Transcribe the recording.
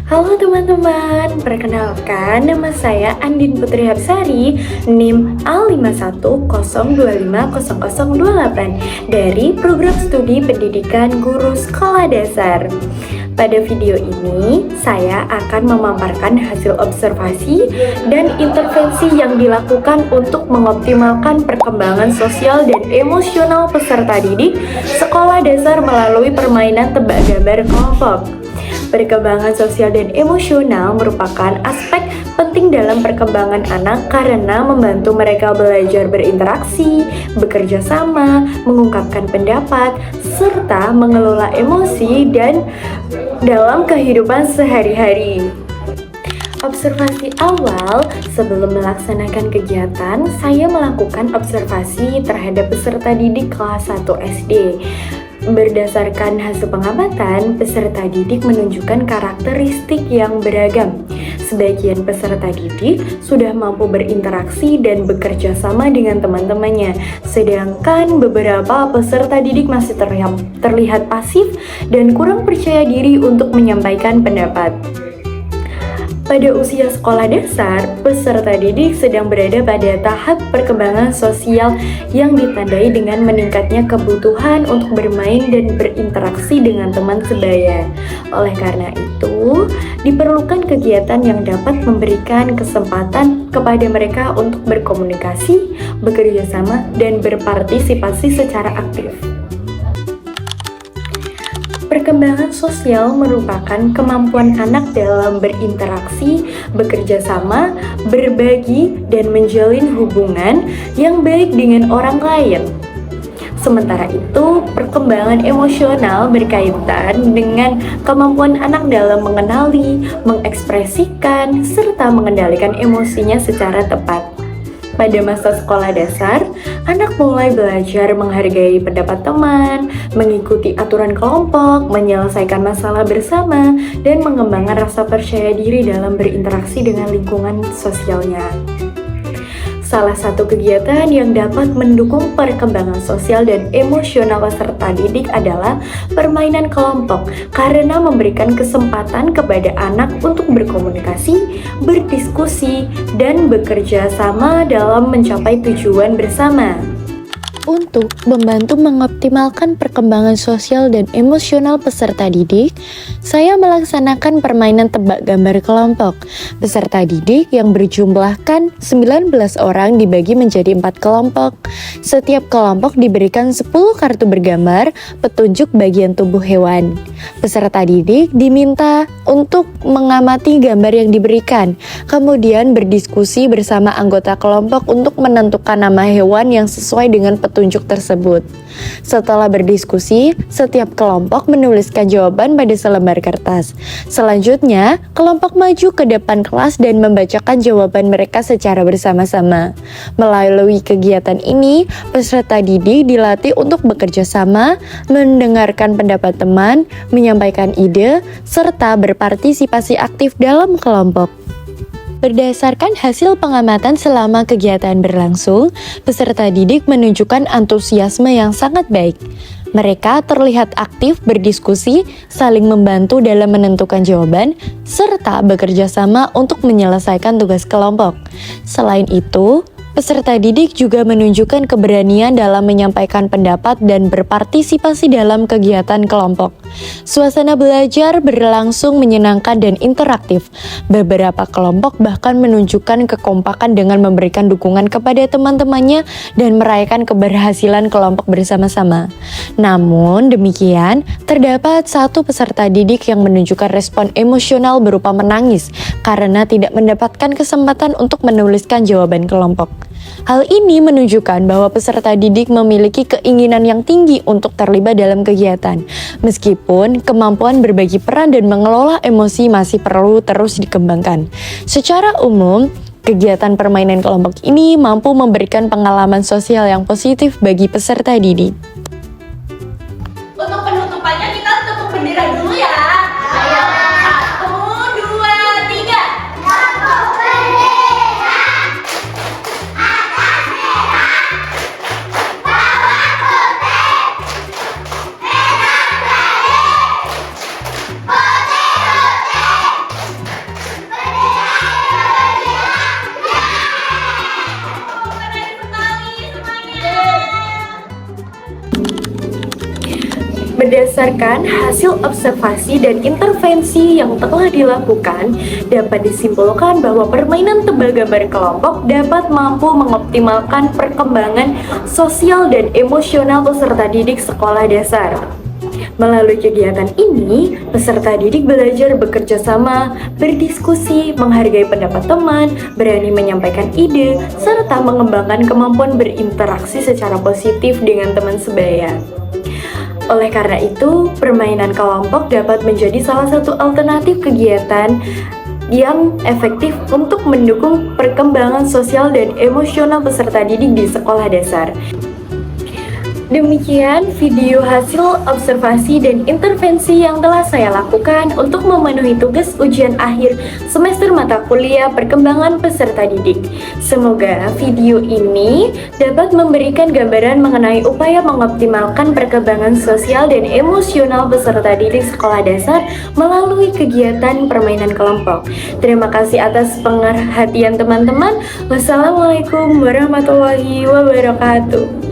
Halo teman-teman, perkenalkan nama saya Andin Putri Hapsari, NIM A5102500028 dari Program Studi Pendidikan Guru Sekolah Dasar. Pada video ini, saya akan memaparkan hasil observasi dan intervensi yang dilakukan untuk mengoptimalkan perkembangan sosial dan emosional peserta didik sekolah dasar melalui permainan tebak gambar kelompok. Perkembangan sosial dan emosional merupakan aspek penting dalam perkembangan anak karena membantu mereka belajar berinteraksi, bekerja sama, mengungkapkan pendapat, serta mengelola emosi dan dalam kehidupan sehari-hari. Observasi awal, sebelum melaksanakan kegiatan, saya melakukan observasi terhadap peserta didik kelas 1 SD. Berdasarkan hasil pengamatan, peserta didik menunjukkan karakteristik yang beragam. Sebagian peserta didik sudah mampu berinteraksi dan bekerja sama dengan teman-temannya, sedangkan beberapa peserta didik masih terlihat pasif dan kurang percaya diri untuk menyampaikan pendapat. Pada usia sekolah dasar, peserta didik sedang berada pada tahap perkembangan sosial yang ditandai dengan meningkatnya kebutuhan untuk bermain dan berinteraksi dengan teman sebaya. Oleh karena itu, diperlukan kegiatan yang dapat memberikan kesempatan kepada mereka untuk berkomunikasi, bekerja sama, dan berpartisipasi secara aktif. Perkembangan sosial merupakan kemampuan anak dalam berinteraksi, bekerja sama, berbagi, dan menjalin hubungan yang baik dengan orang lain. Sementara itu, perkembangan emosional berkaitan dengan kemampuan anak dalam mengenali, mengekspresikan, serta mengendalikan emosinya secara tepat. Pada masa sekolah dasar, anak mulai belajar menghargai pendapat teman, mengikuti aturan kelompok, menyelesaikan masalah bersama, dan mengembangkan rasa percaya diri dalam berinteraksi dengan lingkungan sosialnya. Salah satu kegiatan yang dapat mendukung perkembangan sosial dan emosional peserta didik adalah permainan kelompok karena memberikan kesempatan kepada anak untuk berkomunikasi, berdiskusi, dan bekerja sama dalam mencapai tujuan bersama. Untuk membantu mengoptimalkan perkembangan sosial dan emosional peserta didik, saya melaksanakan permainan tebak gambar kelompok. Peserta didik yang berjumlahkan 19 orang dibagi menjadi 4 kelompok. Setiap kelompok diberikan 10 kartu bergambar petunjuk bagian tubuh hewan. Peserta didik diminta untuk mengamati gambar yang diberikan, kemudian berdiskusi bersama anggota kelompok untuk menentukan nama hewan yang sesuai dengan petunjuk tersebut. Setelah berdiskusi, setiap kelompok menuliskan jawaban pada selembar kertas. Selanjutnya, kelompok maju ke depan kelas dan membacakan jawaban mereka secara bersama-sama. Melalui kegiatan ini, peserta didik dilatih untuk bekerja sama, mendengarkan pendapat teman, menyampaikan ide, serta berpartisipasi aktif dalam kelompok. Berdasarkan hasil pengamatan selama kegiatan berlangsung, peserta didik menunjukkan antusiasme yang sangat baik. Mereka terlihat aktif berdiskusi, saling membantu dalam menentukan jawaban, serta bekerja sama untuk menyelesaikan tugas kelompok. Selain itu, peserta didik juga menunjukkan keberanian dalam menyampaikan pendapat dan berpartisipasi dalam kegiatan kelompok. Suasana belajar berlangsung menyenangkan dan interaktif. Beberapa kelompok bahkan menunjukkan kekompakan dengan memberikan dukungan kepada teman-temannya dan merayakan keberhasilan kelompok bersama-sama. Namun demikian, terdapat satu peserta didik yang menunjukkan respon emosional berupa menangis karena tidak mendapatkan kesempatan untuk menuliskan jawaban kelompok. Hal ini menunjukkan bahwa peserta didik memiliki keinginan yang tinggi untuk terlibat dalam kegiatan, meskipun kemampuan berbagi peran dan mengelola emosi masih perlu terus dikembangkan. Secara umum, kegiatan permainan kelompok ini mampu memberikan pengalaman sosial yang positif bagi peserta didik. Untuk penutupannya kita tepuk bendera dulu ya. Ayo, 1, 2, 3. Tepuk bendera. Atas merah, bawah putih, merah putih, putih putih. Berdasarkan hasil observasi dan intervensi yang telah dilakukan, dapat disimpulkan bahwa permainan tebak gambar kelompok dapat mampu mengoptimalkan perkembangan sosial dan emosional peserta didik sekolah dasar. Melalui kegiatan ini, peserta didik belajar bekerja sama, berdiskusi, menghargai pendapat teman, berani menyampaikan ide, serta mengembangkan kemampuan berinteraksi secara positif dengan teman sebaya. Oleh karena itu, permainan kelompok dapat menjadi salah satu alternatif kegiatan yang efektif untuk mendukung perkembangan sosial dan emosional peserta didik di sekolah dasar. Demikian video hasil observasi dan intervensi yang telah saya lakukan untuk memenuhi tugas ujian akhir semester mata kuliah perkembangan peserta didik. Semoga video ini dapat memberikan gambaran mengenai upaya mengoptimalkan perkembangan sosial dan emosional peserta didik sekolah dasar melalui kegiatan permainan kelompok. Terima kasih atas perhatian teman-teman. Wassalamualaikum warahmatullahi wabarakatuh.